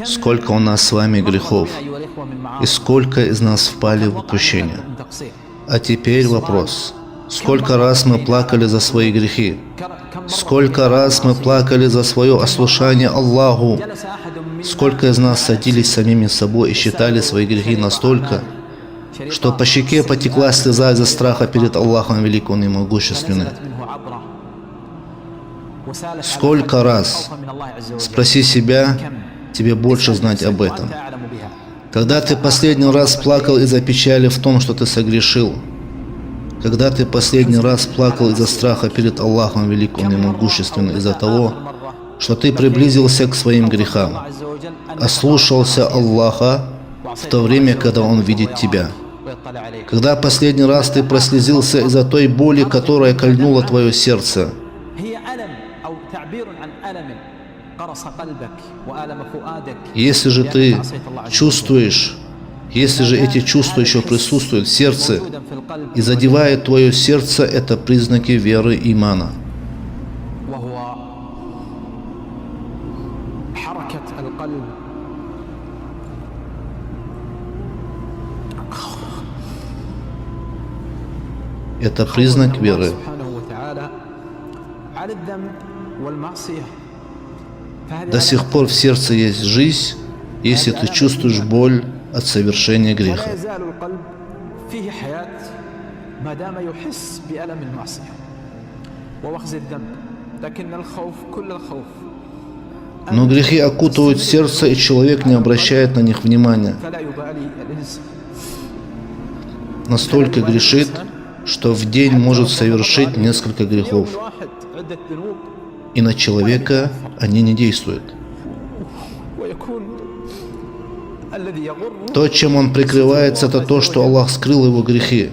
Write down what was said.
сколько у нас с вами грехов и сколько из нас впали в упущение. А теперь вопрос. Сколько раз мы плакали за свои грехи? Сколько раз мы плакали за свое ослушание Аллаху? Сколько из нас садились самими собой и считали свои грехи настолько, что по щеке потекла слеза из-за страха перед Аллахом Великим и Могущественным? Сколько раз? Спроси себя, тебе больше знать об этом. Когда ты последний раз плакал из-за печали в том, что ты согрешил? Когда ты последний раз плакал из-за страха перед Аллахом Великим и Могущественным, из-за того, что ты приблизился к своим грехам, ослушался Аллаха в то время, когда Он видит тебя? Когда последний раз ты прослезился из-за той боли, которая кольнула твое сердце? Если же ты чувствуешь, если же эти чувства еще присутствуют в сердце и задевают твое сердце, это признаки веры и имана. Это признак веры. До сих пор в сердце есть жизнь, если ты чувствуешь боль от совершения греха. Но грехи окутывают сердце, и человек не обращает на них внимания. Настолько грешит, что в день может совершить несколько грехов, и на человека они не действуют. То, чем он прикрывается, это то, что Аллах скрыл его грехи.